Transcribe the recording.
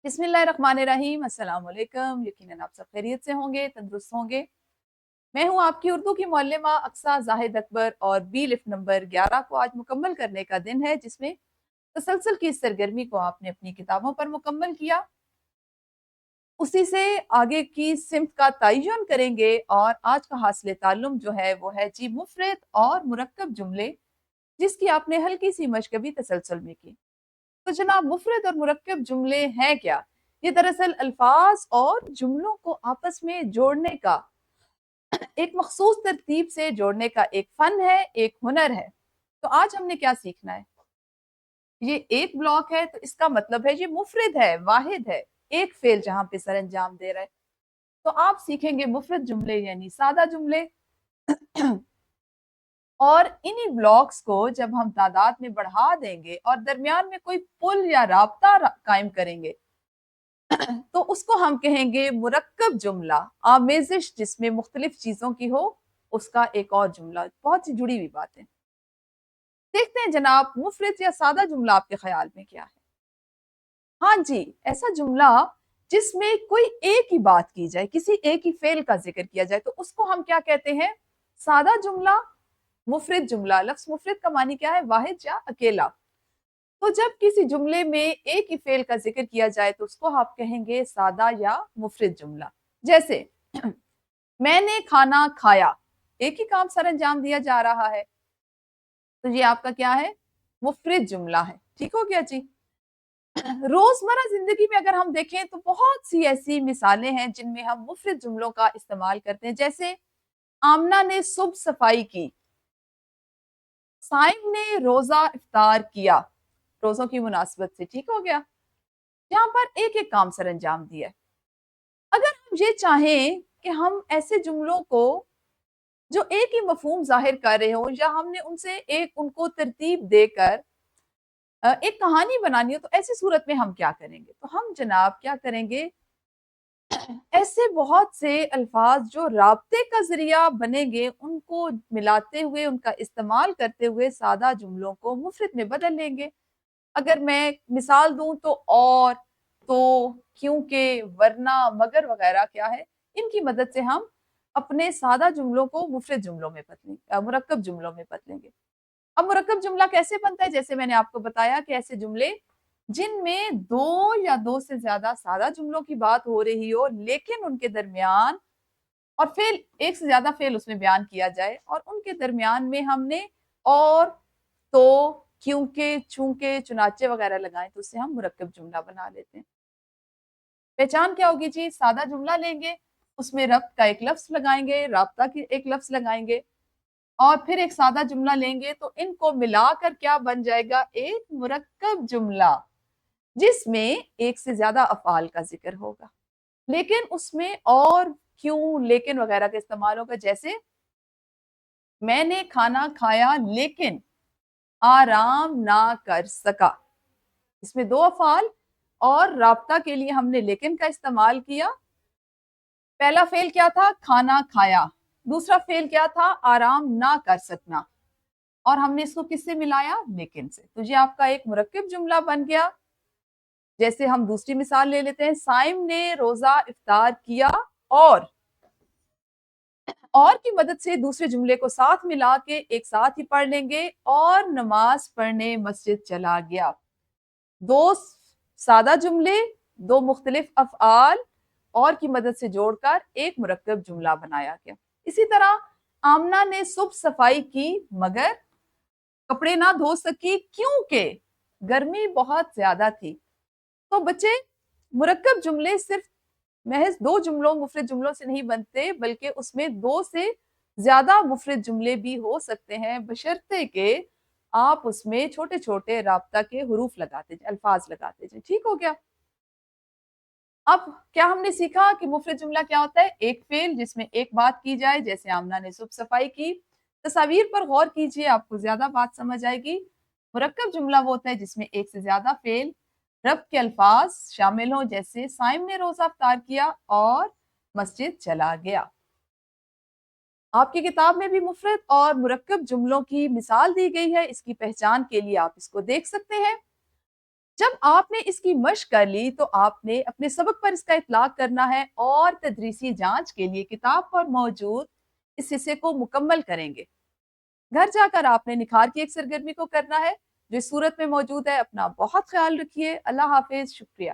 बिस्मिल्लाहिर्रहमानिर्रहीम। अस्सलाम वालेकुम। यकीनन आप सब खैरियत से होंगे, तंदुरुस्त होंगे। मैं हूं आपकी उर्दू की मुअल्लिमा अक्सा जाहिद अकबर और बी लिफ्ट नंबर 11 को आज मुकम्मल करने का दिन है, जिसमें तसलसल की इस सरगर्मी को आपने अपनी किताबों पर मुकम्मल किया। उसी से आगे की सिमत का तयन करेंगे और आज का हासिल ताल्लुम जो है वो है जी मुफरद और मुरक्कब जुमले, जिसकी आपने हल्की सी मशक भी तसलसल में की। तो जनाब, मुफरद और मुरक्कब जुमले हैं क्या? ये दरअसल अल्फाज और जुमलों को आपस में जोड़ने का, एक मखसूस तरतीब से जोड़ने का एक फन है, एक हुनर है। तो आज हमने क्या सीखना है? ये एक ब्लॉक है तो इसका मतलब है ये मुफरद है, वाहिद है, एक फेल जहां पे सर अंजाम दे रहा है। तो आप सीखेंगे मुफरद जुमले यानी सादा जुमले। और इन्हीं ब्लॉक्स को जब हम तादाद में बढ़ा देंगे और दरमियान में कोई पुल या राब्ता कायम करेंगे, तो उसको हम कहेंगे मुरक्कब जुमला। आमेजिश जिसमें मुख्तलिफ चीजों की हो, उसका एक और जुमला। बहुत सी जुड़ी हुई बातें। देखते हैं जनाब, मुफरद या सादा जुमला आपके ख्याल में क्या है? हाँ जी, ऐसा जुमला जिसमें कोई एक ही बात की जाए, किसी एक ही फेल का जिक्र किया जाए, तो उसको हम क्या कहते हैं? सादा जुमला, मुफरद जुमला। लफ्ज मुफरद का मानी क्या है? वाहिद या अकेला। तो जब किसी जुमले में एक ही फेल का जिक्र किया जाए तो उसको आप कहेंगे सादा या मुफरद जुमला। जैसे मैंने खाना खाया, एक ही काम सर अंजाम दिया जा रहा है, तो ये आपका क्या है? मुफरद जुमला है। ठीक हो गया जी। रोजमर्रा जिंदगी में अगर हम देखें तो बहुत सी ऐसी मिसालें हैं जिनमें हम मुफरद जुमलों का इस्तेमाल करते हैं। जैसे आमना ने सुबह सफाई की, साइम ने रोजा इफ्तार किया, रोजों की मुनासबत से। ठीक हो गया। यहाँ पर एक एक काम सर अंजाम दिया है। अगर हम ये चाहें कि हम ऐसे जुमलों को जो एक ही मफहूम जाहिर कर रहे हो, या हमने उनसे एक उनको तरतीब देकर एक कहानी बनानी हो, तो ऐसी सूरत में हम क्या करेंगे? तो हम जनाब क्या करेंगे, ऐसे बहुत से अल्फाज जो राब्ते का जरिया बनेंगे, उनको मिलाते हुए, उनका इस्तेमाल करते हुए सादा जुमलों को मुफरद में बदल लेंगे। अगर मैं मिसाल दूं तो और, तो, क्योंकि, वरना, मगर वगैरह क्या है, इनकी मदद से हम अपने सादा जुमलों को मुफरद जुमलों में बदलेंगे, मुरक्कब जुमलों में बदलेंगे। अब मुरक्कब जुमला कैसे बनता है? जैसे मैंने आपको बताया कि ऐसे जुमले जिनमें दो या दो से ज्यादा सादा जुमलों की बात हो रही हो, लेकिन उनके दरमियान, और फेल, एक से ज्यादा फेल उसमें बयान किया जाए, और उनके दरमियान में हमने और, तो, क्योंकि, चूंकि, चुनाचे वगैरह लगाएं, तो उससे हम मुरक्कब जुमला बना लेते हैं। पहचान क्या होगी जी? सादा जुमला लेंगे, उसमें रब्त का एक लफ्ज लगाएंगे, राब्ता की एक लफ्ज लगाएंगे, और फिर एक सादा जुमला लेंगे, तो इनको मिलाकर क्या बन जाएगा? एक मुरक्कब जुमला, जिसमें एक से ज्यादा अफआल का जिक्र होगा, लेकिन उसमें और, क्यों, लेकिन वगैरह का इस्तेमाल होगा। जैसे मैंने खाना खाया लेकिन आराम ना कर सका, इसमें दो अफआल और राब्ता के लिए हमने लेकिन का इस्तेमाल किया। पहला फेल क्या था? खाना खाया। दूसरा फेल क्या था? आराम ना कर सकना। और हमने इसको किससे मिलाया? लेकिन से। तो ये आपका एक मुरक्कब जुमला बन गया। जैसे हम दूसरी मिसाल ले लेते हैं, साइम ने रोजा इफ्तार किया, और की मदद से दूसरे जुमले को साथ मिला के एक साथ ही पढ़ लेंगे, और नमाज पढ़ने मस्जिद चला गया। दो सादा जुमले, दो मुख्तलिफ अफआल और की मदद से जोड़कर एक मुरक्कब जुमला बनाया गया। इसी तरह आमना ने सुबह सफाई की मगर कपड़े ना धो सकी, क्योंकि गर्मी बहुत ज्यादा थी। तो बच्चे, मुरक्कब जुमले सिर्फ महज दो जुमलों, मुफरद जुमलों से नहीं बनते, बल्कि उसमें दो से ज्यादा मुफरद जुमले भी हो सकते हैं, बशर्ते के आप उसमें छोटे छोटे राब्ता के हुरूफ लगाते जाए, अल्फाज लगाते जाए। ठीक हो गया। अब क्या हमने सीखा कि मुफरद जुमला क्या होता है? एक फेल जिसमें एक बात की जाए, जैसे आमना ने सुबह सफाई की। तस्वीर पर गौर कीजिए, आपको ज्यादा बात समझ आएगी। मुरक्कब जुमला वो होता है जिसमें एक से ज्यादा फेल, रब के अल्फाज शामिल हो, जैसे साइम ने रोजा अफ्तार किया और मस्जिद चला गया। आपकी किताब में भी मुफरद और मुरक्कब जुमलों की मिसाल दी गई है। इसकी पहचान के लिए आप इसको देख सकते हैं। جب آپ نے اس کی مشق کر لی تو آپ نے اپنے سبق پر اس کا اطلاق کرنا ہے اور تدریسی جانچ کے لیے کتاب پر موجود اس حصے کو مکمل کریں گے۔ گھر جا کر آپ نے نکھار کی ایک سرگرمی کو کرنا ہے جو اس صورت میں موجود ہے۔ اپنا بہت خیال رکھیے۔ اللہ حافظ۔ شکریہ۔